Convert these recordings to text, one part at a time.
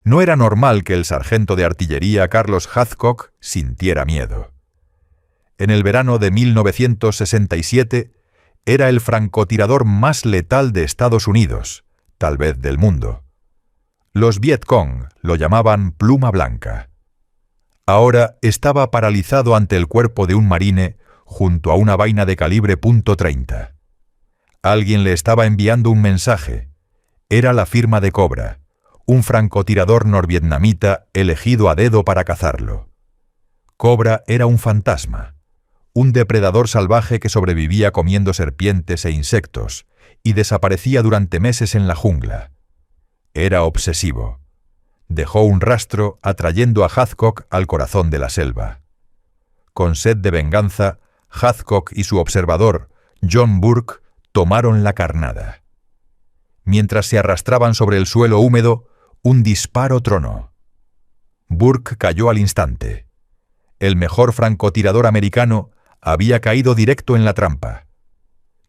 No era normal que el sargento de artillería Carlos Hathcock sintiera miedo. En el verano de 1967 era el francotirador más letal de Estados Unidos, tal vez del mundo. Los Viet Cong lo llamaban pluma blanca. Ahora estaba paralizado ante el cuerpo de un marine junto a una vaina de calibre .30. Alguien le estaba enviando un mensaje. Era la firma de Cobra, un francotirador norvietnamita elegido a dedo para cazarlo. Cobra era un fantasma, un depredador salvaje que sobrevivía comiendo serpientes e insectos y desaparecía durante meses en la jungla. Era obsesivo. Dejó un rastro atrayendo a Hathcock al corazón de la selva. Con sed de venganza, Hathcock y su observador, John Burke, tomaron la carnada. Mientras se arrastraban sobre el suelo húmedo, un disparo tronó. Burke cayó al instante. El mejor francotirador americano había caído directo en la trampa.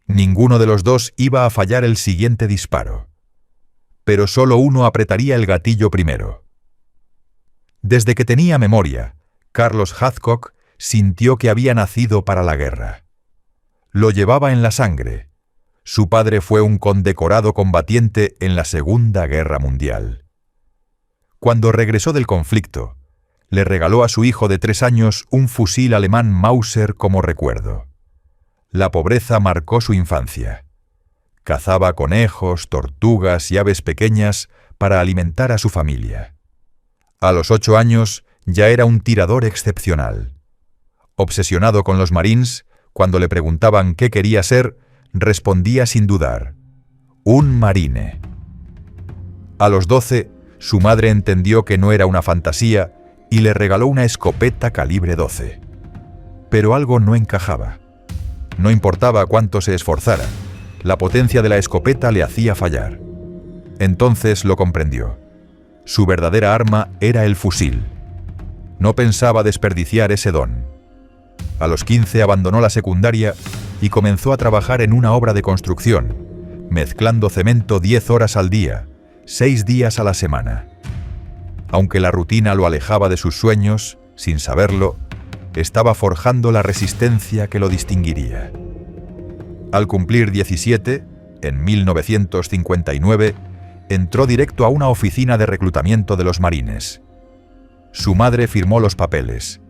Ninguno de los dos iba a fallar el siguiente disparo. Pero solo uno apretaría el gatillo primero. Desde que tenía memoria, Carlos Hathcock sintió que había nacido para la guerra. Lo llevaba en la sangre. Su padre fue un condecorado combatiente en la Segunda Guerra Mundial. Cuando regresó del conflicto, le regaló a su hijo de 3 años un fusil alemán Mauser como recuerdo. La pobreza marcó su infancia. Cazaba conejos, tortugas y aves pequeñas para alimentar a su familia. A los 8 años ya era un tirador excepcional. Obsesionado con los Marines, cuando le preguntaban qué quería ser, respondía sin dudar: un marine. A los 12, su madre entendió que no era una fantasía y le regaló una escopeta calibre 12. Pero algo no encajaba. No importaba cuánto se esforzara, la potencia de la escopeta le hacía fallar. Entonces lo comprendió. Su verdadera arma era el fusil. No pensaba desperdiciar ese don. A los 15 abandonó la secundaria y comenzó a trabajar en una obra de construcción, mezclando cemento 10 horas al día, 6 días a la semana. Aunque la rutina lo alejaba de sus sueños, sin saberlo, estaba forjando la resistencia que lo distinguiría. Al cumplir 17, en 1959, entró directo a una oficina de reclutamiento de los Marines. Su madre firmó los papeles.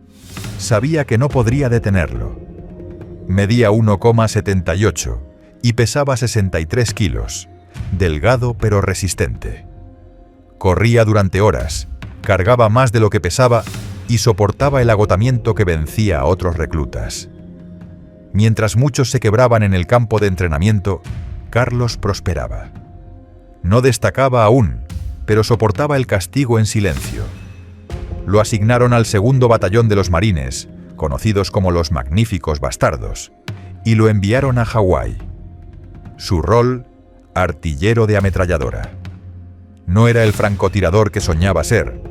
Sabía que no podría detenerlo. Medía 1,78 y pesaba 63 kilos, delgado pero resistente. Corría durante horas, cargaba más de lo que pesaba y soportaba el agotamiento que vencía a otros reclutas. Mientras muchos se quebraban en el campo de entrenamiento, Carlos prosperaba. No destacaba aún, pero soportaba el castigo en silencio. Lo asignaron al 2º Batallón de los Marines, conocidos como los Magníficos Bastardos, y lo enviaron a Hawái. Su rol: artillero de ametralladora. No era el francotirador que soñaba ser,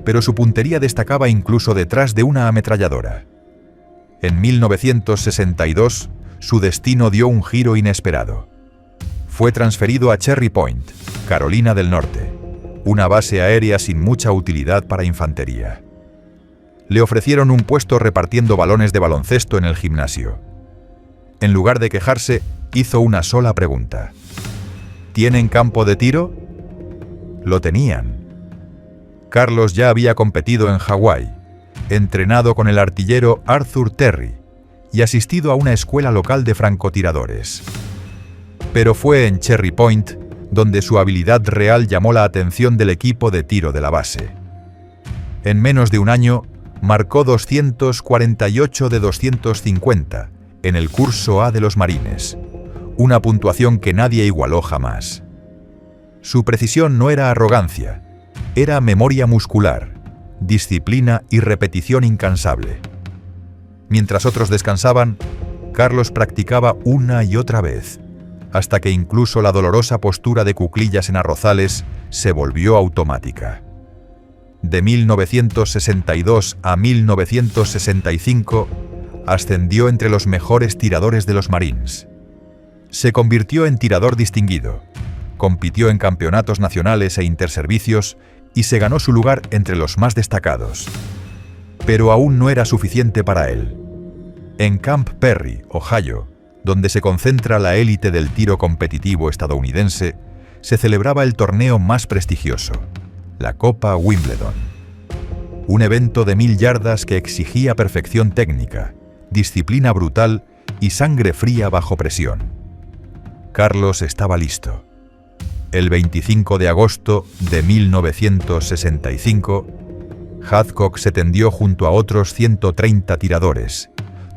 pero su puntería destacaba incluso detrás de una ametralladora. En 1962, su destino dio un giro inesperado. Fue transferido a Cherry Point, Carolina del Norte, una base aérea sin mucha utilidad para infantería. Le ofrecieron un puesto repartiendo balones de baloncesto en el gimnasio. En lugar de quejarse, hizo una sola pregunta: ¿tienen campo de tiro? Lo tenían. Carlos ya había competido en Hawái, entrenado con el artillero Arthur Terry y asistido a una escuela local de francotiradores. Pero fue en Cherry Point donde su habilidad real llamó la atención del equipo de tiro de la base. En menos de un año, marcó 248 de 250 en el curso A de los Marines, una puntuación que nadie igualó jamás. Su precisión no era arrogancia, era memoria muscular, disciplina y repetición incansable. Mientras otros descansaban, Carlos practicaba una y otra vez, hasta que incluso la dolorosa postura de cuclillas en arrozales se volvió automática. De 1962 a 1965, ascendió entre los mejores tiradores de los Marines. Se convirtió en tirador distinguido, compitió en campeonatos nacionales e interservicios y se ganó su lugar entre los más destacados. Pero aún no era suficiente para él. En Camp Perry, Ohio, donde se concentra la élite del tiro competitivo estadounidense, se celebraba el torneo más prestigioso, la Copa Wimbledon. Un evento de 1000 yardas que exigía perfección técnica, disciplina brutal y sangre fría bajo presión. Carlos estaba listo. El 25 de agosto de 1965, Hathcock se tendió junto a otros 130 tiradores,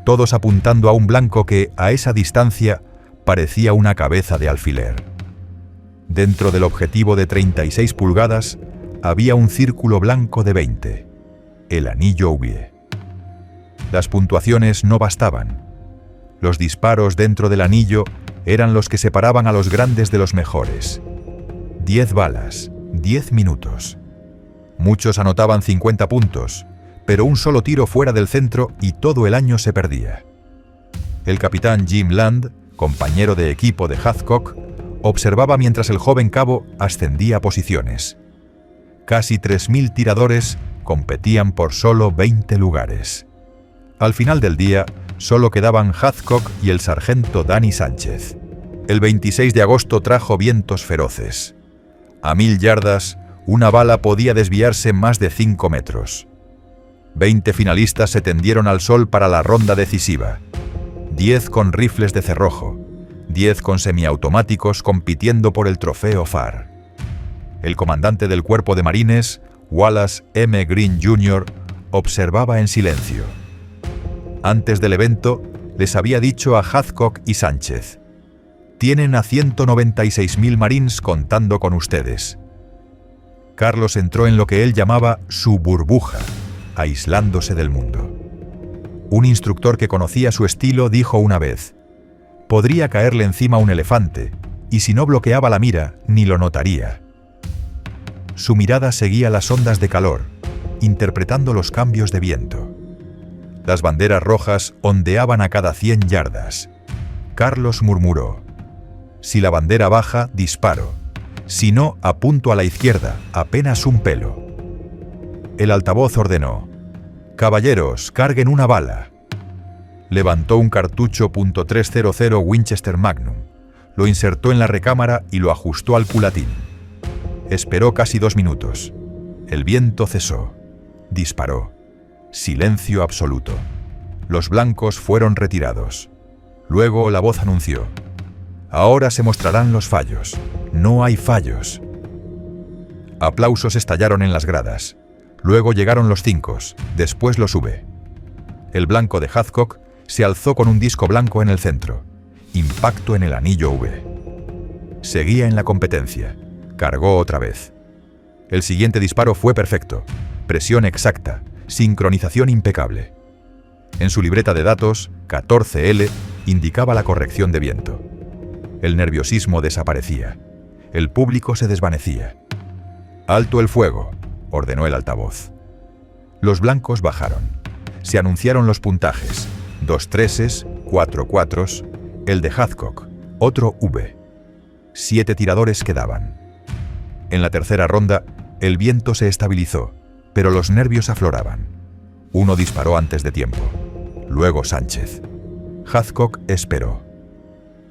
todos apuntando a un blanco que, a esa distancia, parecía una cabeza de alfiler. Dentro del objetivo de 36 pulgadas, había un círculo blanco de 20, el anillo V. Las puntuaciones no bastaban. Los disparos dentro del anillo eran los que separaban a los grandes de los mejores. 10 balas, 10 minutos. Muchos anotaban 50 puntos, pero un solo tiro fuera del centro y todo el año se perdía. El capitán Jim Land, compañero de equipo de Hathcock, observaba mientras el joven cabo ascendía posiciones. Casi 3000 tiradores competían por solo 20 lugares. Al final del día, solo quedaban Hathcock y el sargento Danny Sánchez. El 26 de agosto trajo vientos feroces. A 1000 yardas, una bala podía desviarse más de 5 metros. 20 finalistas se tendieron al sol para la ronda decisiva. 10 con rifles de cerrojo, 10 con semiautomáticos compitiendo por el trofeo FAR. El comandante del cuerpo de marines, Wallace M. Green Jr., observaba en silencio. Antes del evento, les había dicho a Hathcock y Sánchez: «Tienen a 196.000 marines contando con ustedes». Carlos entró en lo que él llamaba su burbuja, aislándose del mundo. Un instructor que conocía su estilo dijo una vez: «Podría caerle encima un elefante, y si no bloqueaba la mira, ni lo notaría». Su mirada seguía las ondas de calor, interpretando los cambios de viento. Las banderas rojas ondeaban a cada 100 yardas. Carlos murmuró: «Si la bandera baja, disparo. Si no, apunto a la izquierda, apenas un pelo». El altavoz ordenó: «Caballeros, carguen una bala». Levantó un cartucho .300 Winchester Magnum, lo insertó en la recámara y lo ajustó al culatín. Esperó casi 2 minutos. El viento cesó. Disparó. Silencio absoluto. Los blancos fueron retirados. Luego la voz anunció: «Ahora se mostrarán los fallos. No hay fallos». Aplausos estallaron en las gradas. Luego llegaron los 5, después los V. El blanco de Hathcock se alzó con un disco blanco en el centro. Impacto en el anillo V. Seguía en la competencia. Cargó otra vez. El siguiente disparo fue perfecto. Presión exacta. Sincronización impecable. En su libreta de datos, 14L indicaba la corrección de viento. El nerviosismo desaparecía. El público se desvanecía. «Alto el fuego», ordenó el altavoz. Los blancos bajaron. Se anunciaron los puntajes: 2 treses, 4 cuatros, el de Hathcock, otro V. 7 tiradores quedaban. En la tercera ronda, el viento se estabilizó, pero los nervios afloraban. Uno disparó antes de tiempo. Luego Sánchez. Hathcock esperó.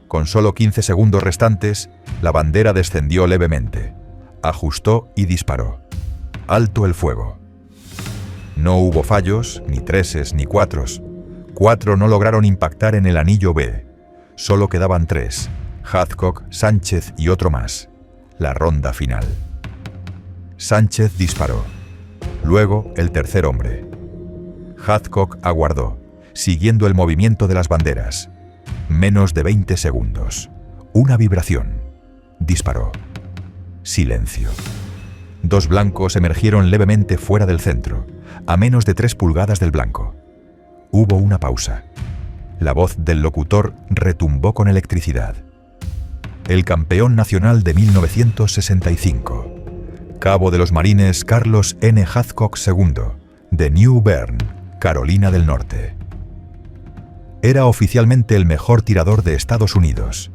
Con solo 15 segundos restantes, la bandera descendió levemente. Ajustó y disparó. Alto el fuego. No hubo fallos, ni treses ni cuatros. 4 no lograron impactar en el anillo B. Solo quedaban 3, Hathcock, Sánchez y otro más. La ronda final. Sánchez disparó. Luego el tercer hombre. Hathcock aguardó, siguiendo el movimiento de las banderas. Menos de 20 segundos. Una vibración. Disparó. Silencio. 2 blancos emergieron levemente fuera del centro, a menos de 3 pulgadas del blanco. Hubo una pausa. La voz del locutor retumbó con electricidad. El campeón nacional de 1965, cabo de los marines Carlos N. Hathcock II, de New Bern, Carolina del Norte. Era oficialmente el mejor tirador de Estados Unidos.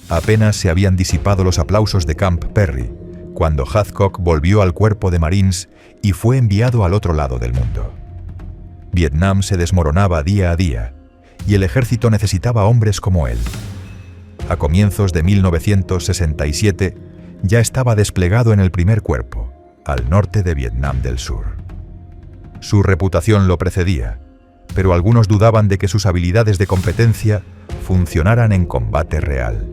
Apenas se habían disipado los aplausos de Camp Perry, cuando Hathcock volvió al cuerpo de Marines y fue enviado al otro lado del mundo. Vietnam se desmoronaba día a día y el ejército necesitaba hombres como él. A comienzos de 1967 ya estaba desplegado en el primer cuerpo, al norte de Vietnam del Sur. Su reputación lo precedía, pero algunos dudaban de que sus habilidades de competencia funcionaran en combate real.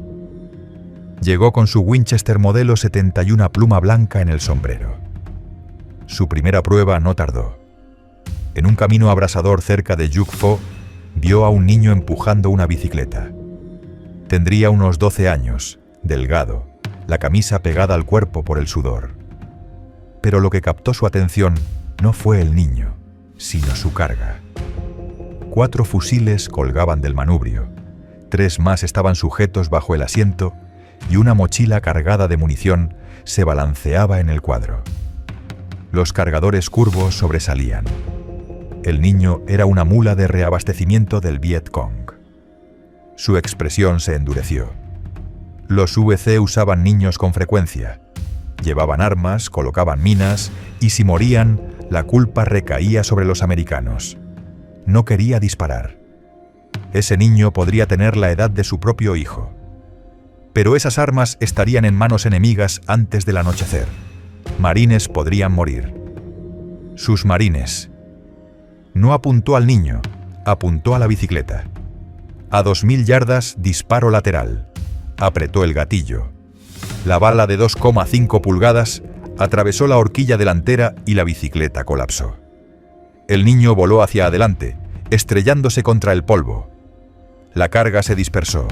Llegó con su Winchester modelo 71 pluma blanca en el sombrero. Su primera prueba no tardó. En un camino abrasador cerca de Duc Pho, vio a un niño empujando una bicicleta. Tendría unos 12 años, delgado, la camisa pegada al cuerpo por el sudor. Pero lo que captó su atención no fue el niño, sino su carga. 4 fusiles colgaban del manubrio, 3 más estaban sujetos bajo el asiento y una mochila cargada de munición se balanceaba en el cuadro. Los cargadores curvos sobresalían. El niño era una mula de reabastecimiento del Viet Cong. Su expresión se endureció. Los VC usaban niños con frecuencia. Llevaban armas, colocaban minas y si morían, la culpa recaía sobre los americanos. No quería disparar. Ese niño podría tener la edad de su propio hijo. Pero esas armas estarían en manos enemigas antes del anochecer. Marines podrían morir. Sus marines. No apuntó al niño, apuntó a la bicicleta. A 2000 yardas, disparo lateral. Apretó el gatillo. La bala de 2,5 pulgadas atravesó la horquilla delantera y la bicicleta colapsó. El niño voló hacia adelante, estrellándose contra el polvo. La carga se dispersó.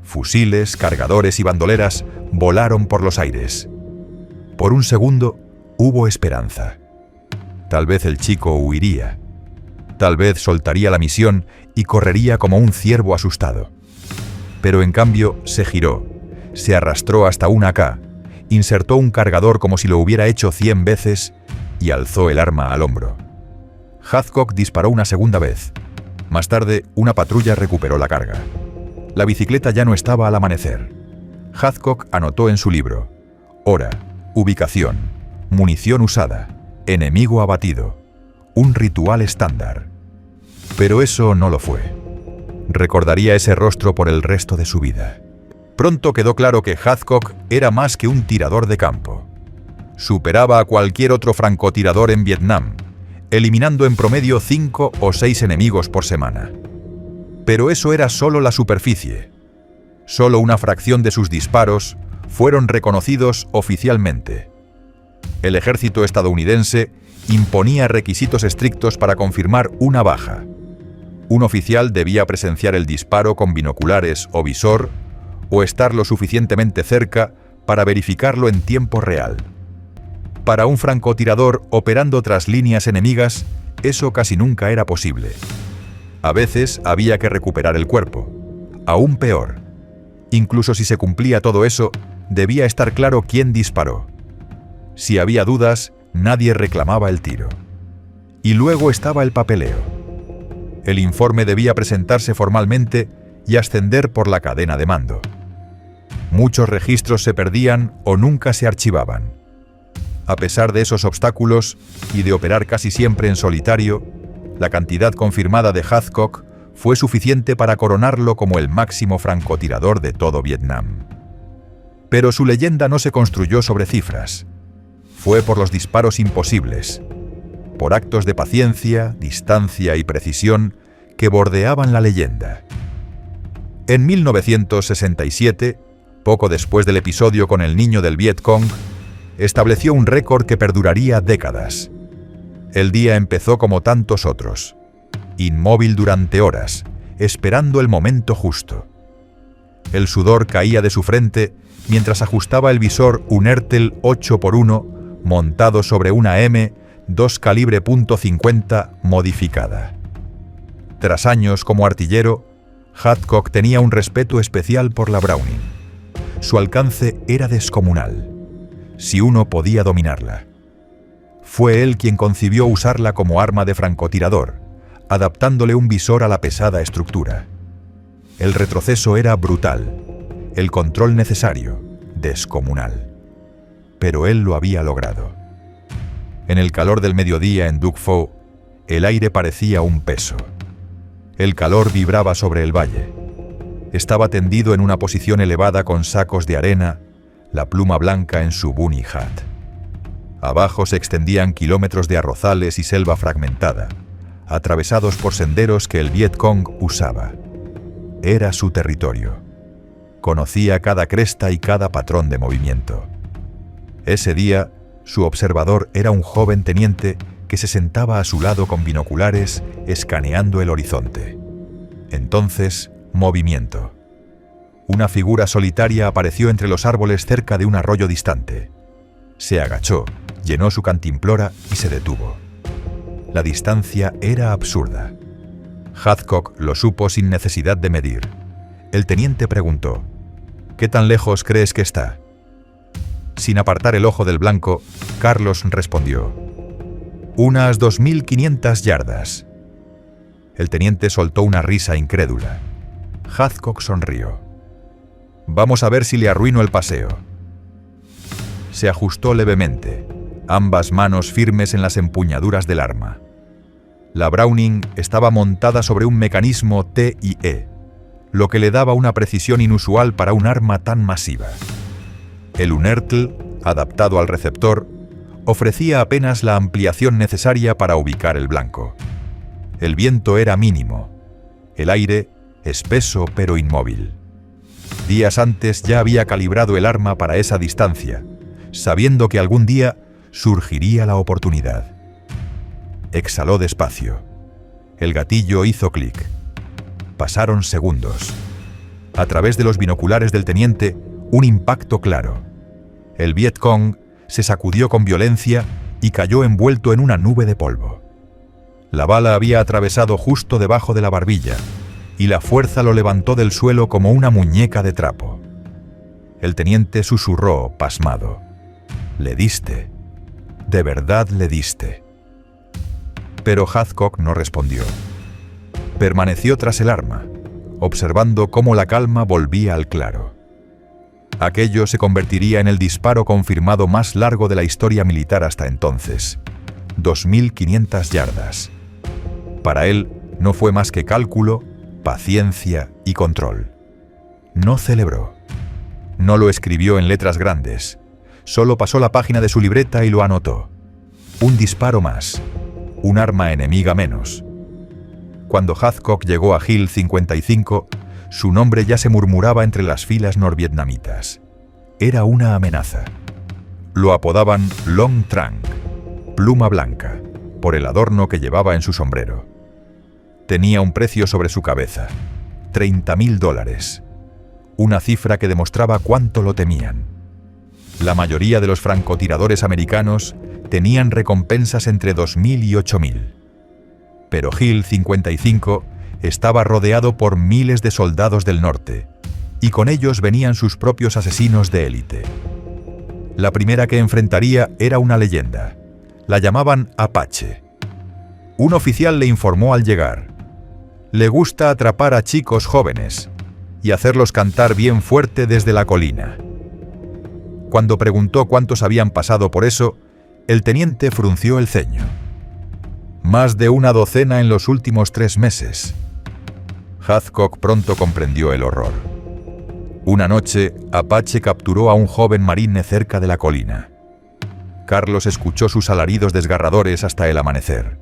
Fusiles, cargadores y bandoleras volaron por los aires. Por un segundo hubo esperanza. Tal vez el chico huiría. Tal vez soltaría la misión y correría como un ciervo asustado. Pero en cambio se giró, se arrastró hasta un AK, insertó un cargador como si lo hubiera hecho 100 veces y alzó el arma al hombro. Hathcock disparó una segunda vez. Más tarde, una patrulla recuperó la carga. La bicicleta ya no estaba al amanecer. Hathcock anotó en su libro: hora, ubicación, munición usada, enemigo abatido. Un ritual estándar. Pero eso no lo fue. Recordaría ese rostro por el resto de su vida. Pronto quedó claro que Hathcock era más que un tirador de campo. Superaba a cualquier otro francotirador en Vietnam, eliminando en promedio 5 o 6 enemigos por semana. Pero eso era solo la superficie. Solo una fracción de sus disparos fueron reconocidos oficialmente. El ejército estadounidense imponía requisitos estrictos para confirmar una baja. Un oficial debía presenciar el disparo con binoculares o visor o estar lo suficientemente cerca para verificarlo en tiempo real. Para un francotirador operando tras líneas enemigas, eso casi nunca era posible. A veces había que recuperar el cuerpo. Aún peor. Incluso si se cumplía todo eso, debía estar claro quién disparó. Si había dudas, nadie reclamaba el tiro. Y luego estaba el papeleo. El informe debía presentarse formalmente y ascender por la cadena de mando. Muchos registros se perdían o nunca se archivaban. A pesar de esos obstáculos y de operar casi siempre en solitario, la cantidad confirmada de Hathcock fue suficiente para coronarlo como el máximo francotirador de todo Vietnam. Pero su leyenda no se construyó sobre cifras. Fue por los disparos imposibles, por actos de paciencia, distancia y precisión que bordeaban la leyenda. En 1967, poco después del episodio con el niño del Viet Cong, estableció un récord que perduraría décadas. El día empezó como tantos otros, inmóvil durante horas, esperando el momento justo. El sudor caía de su frente mientras ajustaba el visor un Ertel 8x1 montado sobre una M2 calibre .50 modificada. Tras años como artillero, Hathcock tenía un respeto especial por la Browning. Su alcance era descomunal, si uno podía dominarla. Fue él quien concibió usarla como arma de francotirador, adaptándole un visor a la pesada estructura. El retroceso era brutal, el control necesario, descomunal. pero él lo había logrado. En el calor del mediodía en Duc Pho, el aire parecía un peso. El calor vibraba sobre el valle. Estaba tendido en una posición elevada con sacos de arena, la pluma blanca en su bunny hat. Abajo se extendían kilómetros de arrozales y selva fragmentada, atravesados por senderos que el Viet Cong usaba. Era su territorio. Conocía cada cresta y cada patrón de movimiento. Ese día, su observador era un joven teniente que se sentaba a su lado con binoculares, escaneando el horizonte. Entonces, movimiento. Una figura solitaria apareció entre los árboles cerca de un arroyo distante. Se agachó, llenó su cantimplora y se detuvo. La distancia era absurda. Hathcock lo supo sin necesidad de medir. El teniente preguntó: ¿qué tan lejos crees que está? Sin apartar el ojo del blanco, Carlos respondió: unas 2500 yardas. El teniente soltó una risa incrédula. Hathcock sonrió. Vamos a ver si le arruino el paseo. Se ajustó levemente, ambas manos firmes en las empuñaduras del arma. La Browning estaba montada sobre un mecanismo TIE, lo que le daba una precisión inusual para un arma tan masiva. El Unertl, adaptado al receptor, ofrecía apenas la ampliación necesaria para ubicar el blanco. El viento era mínimo, el aire espeso pero inmóvil. Días antes ya había calibrado el arma para esa distancia, sabiendo que algún día surgiría la oportunidad. Exhaló despacio. El gatillo hizo clic. Pasaron segundos. A través de los binoculares del teniente, un impacto claro. El Viet Cong se sacudió con violencia y cayó envuelto en una nube de polvo. La bala había atravesado justo debajo de la barbilla, y la fuerza lo levantó del suelo como una muñeca de trapo. El teniente susurró, pasmado: «Le diste. De verdad le diste». Pero Hathcock no respondió. Permaneció tras el arma, observando cómo la calma volvía al claro. Aquello se convertiría en el disparo confirmado más largo de la historia militar hasta entonces. 2500 yardas. Para él no fue más que cálculo, paciencia y control. No celebró. No lo escribió en letras grandes. Solo pasó la página de su libreta y lo anotó. Un disparo más. Un arma enemiga menos. Cuando Hathcock llegó a Hill 55, su nombre ya se murmuraba entre las filas norvietnamitas. Era una amenaza. Lo apodaban Long Trang, pluma blanca, por el adorno que llevaba en su sombrero. Tenía un precio sobre su cabeza: $30.000, una cifra que demostraba cuánto lo temían. La mayoría de los francotiradores americanos tenían recompensas entre 2.000 y 8.000. Pero Hill 55 estaba rodeado por miles de soldados del norte, y con ellos venían sus propios asesinos de élite. La primera que enfrentaría era una leyenda. La llamaban Apache. Un oficial le informó al llegar: «Le gusta atrapar a chicos jóvenes y hacerlos cantar bien fuerte desde la colina». Cuando preguntó cuántos habían pasado por eso, el teniente frunció el ceño. «Más de una docena en los últimos 3 meses». Hathcock pronto comprendió el horror. Una noche, Apache capturó a un joven marine cerca de la colina. Carlos escuchó sus alaridos desgarradores hasta el amanecer.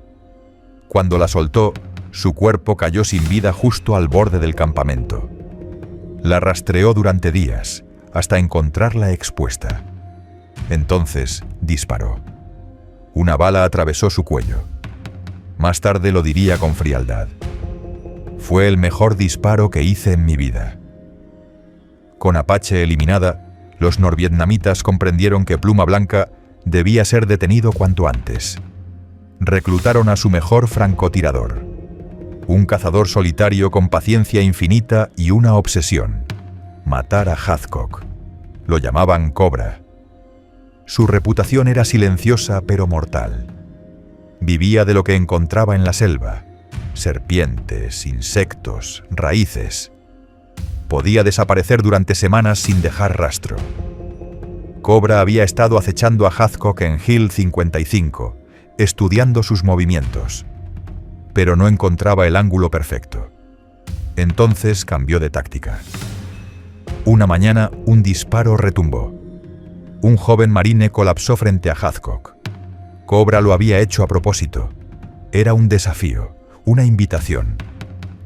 Cuando la soltó, su cuerpo cayó sin vida justo al borde del campamento. La rastreó durante días, hasta encontrarla expuesta. Entonces disparó. Una bala atravesó su cuello. Más tarde lo diría con frialdad: «Fue el mejor disparo que hice en mi vida». Con Apache eliminada, los norvietnamitas comprendieron que Pluma Blanca debía ser detenido cuanto antes. Reclutaron a su mejor francotirador, un cazador solitario con paciencia infinita y una obsesión: matar a Hathcock. Lo llamaban Cobra. Su reputación era silenciosa pero mortal. Vivía de lo que encontraba en la selva: serpientes, insectos, raíces. Podía desaparecer durante semanas sin dejar rastro. Cobra había estado acechando a Hathcock en Hill 55, estudiando sus movimientos, pero no encontraba el ángulo perfecto. Entonces cambió de táctica. Una mañana, un disparo retumbó. Un joven marine colapsó frente a Hathcock. Cobra lo había hecho a propósito. Era un desafío, una invitación.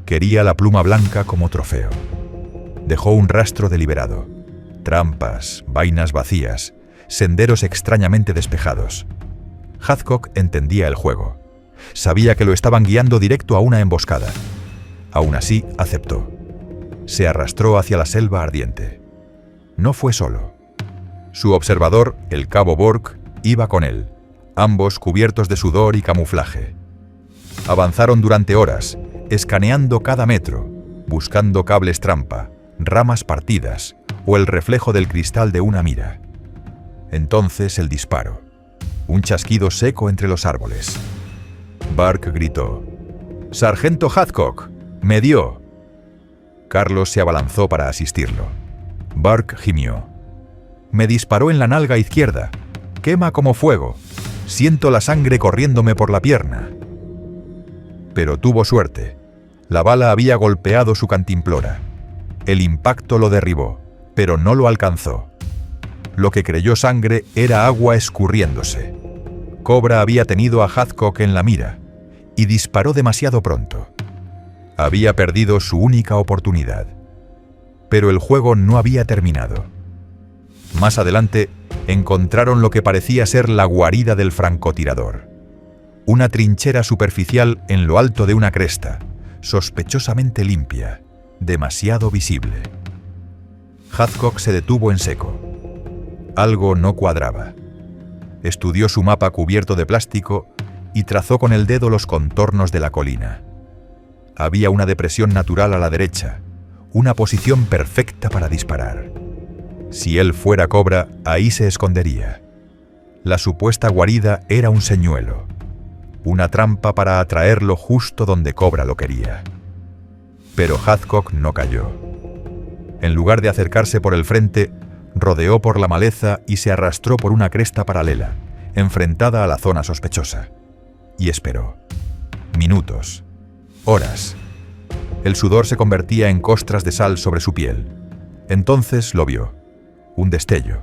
Quería la pluma blanca como trofeo. Dejó un rastro deliberado. Trampas, vainas vacías, senderos extrañamente despejados. Hathcock entendía el juego. Sabía que lo estaban guiando directo a una emboscada. Aún así, aceptó. Se arrastró hacia la selva ardiente. No fue solo. Su observador, el cabo Burke, iba con él, ambos cubiertos de sudor y camuflaje. Avanzaron durante horas, escaneando cada metro, buscando cables trampa, ramas partidas o el reflejo del cristal de una mira. Entonces el disparo. Un chasquido seco entre los árboles. Burke gritó: «¡Sargento Hathcock! ¡Me dio!». Carlos se abalanzó para asistirlo. Burke gimió: «Me disparó en la nalga izquierda. Quema como fuego. Siento la sangre corriéndome por la pierna». Pero tuvo suerte. La bala había golpeado su cantimplora. El impacto lo derribó, pero no lo alcanzó. Lo que creyó sangre era agua escurriéndose. Cobra había tenido a Hathcock en la mira y disparó demasiado pronto. Había perdido su única oportunidad. Pero el juego no había terminado. Más adelante, encontraron lo que parecía ser la guarida del francotirador. Una trinchera superficial en lo alto de una cresta, sospechosamente limpia, demasiado visible. Hathcock se detuvo en seco. Algo no cuadraba. Estudió su mapa cubierto de plástico y trazó con el dedo los contornos de la colina. Había una depresión natural a la derecha, una posición perfecta para disparar. Si él fuera Cobra, ahí se escondería. La supuesta guarida era un señuelo, una trampa para atraerlo justo donde Cobra lo quería. Pero Hathcock no cayó. En lugar de acercarse por el frente, rodeó por la maleza y se arrastró por una cresta paralela, enfrentada a la zona sospechosa. Y esperó. Minutos. Horas. El sudor se convertía en costras de sal sobre su piel. Entonces lo vio. Un destello.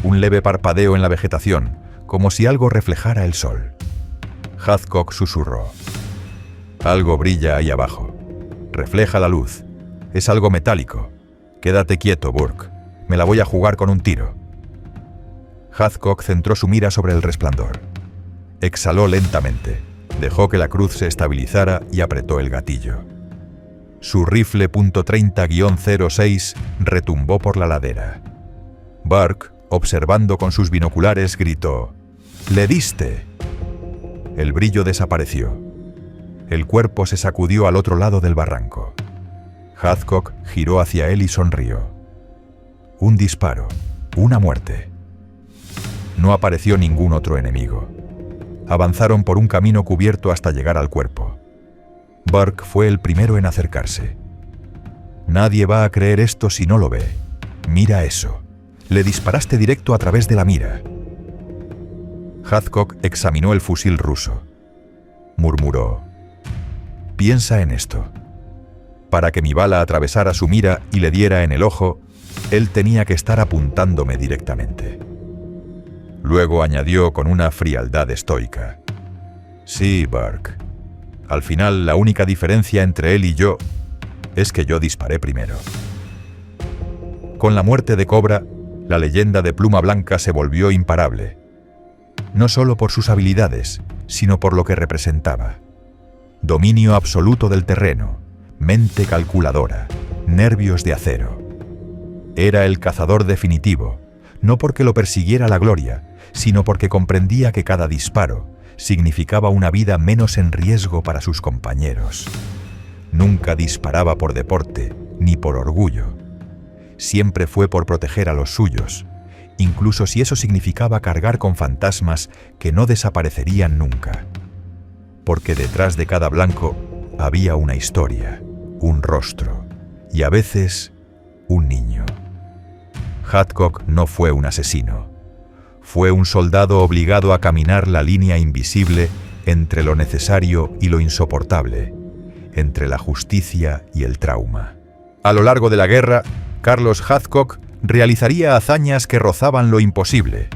Un leve parpadeo en la vegetación, como si algo reflejara el sol. Hathcock susurró: «Algo brilla ahí abajo. Refleja la luz. Es algo metálico. Quédate quieto, Burke. Me la voy a jugar con un tiro». Hathcock centró su mira sobre el resplandor. Exhaló lentamente, dejó que la cruz se estabilizara y apretó el gatillo. Su rifle .30-06 retumbó por la ladera. Burke, observando con sus binoculares, gritó: «¡Le diste!». El brillo desapareció. El cuerpo se sacudió al otro lado del barranco. Hathcock giró hacia él y sonrió. Un disparo, una muerte. No apareció ningún otro enemigo. Avanzaron por un camino cubierto hasta llegar al cuerpo. Burke fue el primero en acercarse. «Nadie va a creer esto si no lo ve. Mira eso. Le disparaste directo a través de la mira». Hathcock examinó el fusil ruso. Murmuró: «Piensa en esto. Para que mi bala atravesara su mira y le diera en el ojo, él tenía que estar apuntándome directamente». Luego añadió con una frialdad estoica: «Sí, Burke. Al final, la única diferencia entre él y yo es que yo disparé primero». Con la muerte de Cobra, la leyenda de Pluma Blanca se volvió imparable. No solo por sus habilidades, sino por lo que representaba. Dominio absoluto del terreno, mente calculadora, nervios de acero. Era el cazador definitivo, no porque lo persiguiera la gloria, sino porque comprendía que cada disparo significaba una vida menos en riesgo para sus compañeros. Nunca disparaba por deporte, ni por orgullo. Siempre fue por proteger a los suyos, incluso si eso significaba cargar con fantasmas que no desaparecerían nunca. Porque detrás de cada blanco había una historia, un rostro y a veces un niño. Hathcock no fue un asesino. Fue un soldado obligado a caminar la línea invisible entre lo necesario y lo insoportable, entre la justicia y el trauma. A lo largo de la guerra, Carlos Hathcock realizaría hazañas que rozaban lo imposible.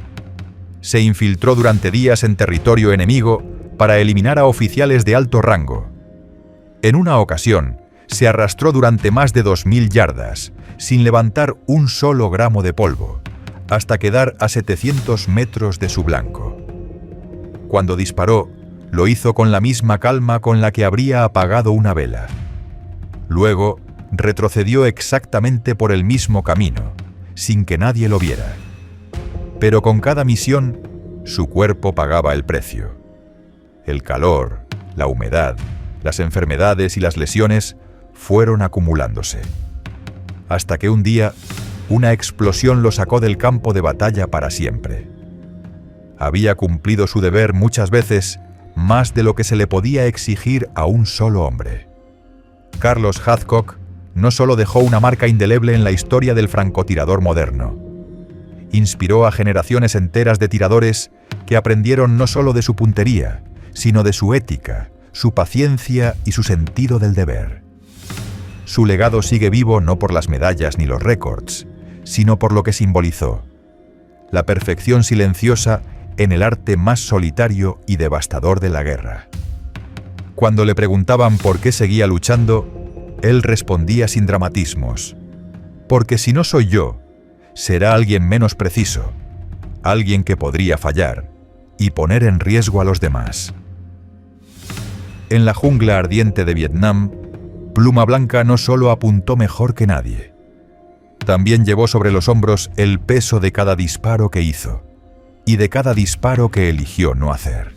Se infiltró durante días en territorio enemigo para eliminar a oficiales de alto rango. En una ocasión, se arrastró durante más de 2000 yardas, sin levantar un solo gramo de polvo, hasta quedar a 700 metros de su blanco. Cuando disparó, lo hizo con la misma calma con la que habría apagado una vela. Luego, retrocedió exactamente por el mismo camino, sin que nadie lo viera. Pero con cada misión, su cuerpo pagaba el precio. El calor, la humedad, las enfermedades y las lesiones fueron acumulándose. Hasta que un día, una explosión lo sacó del campo de batalla para siempre. Había cumplido su deber muchas veces, más de lo que se le podía exigir a un solo hombre. Carlos Hathcock no solo dejó una marca indeleble en la historia del francotirador moderno, inspiró a generaciones enteras de tiradores que aprendieron no solo de su puntería, sino de su ética, su paciencia y su sentido del deber. Su legado sigue vivo no por las medallas ni los récords, sino por lo que simbolizó: la perfección silenciosa en el arte más solitario y devastador de la guerra. Cuando le preguntaban por qué seguía luchando, él respondía sin dramatismos: porque si no soy yo, será alguien menos preciso, alguien que podría fallar y poner en riesgo a los demás. En la jungla ardiente de Vietnam, Pluma Blanca no solo apuntó mejor que nadie, también llevó sobre los hombros el peso de cada disparo que hizo y de cada disparo que eligió no hacer.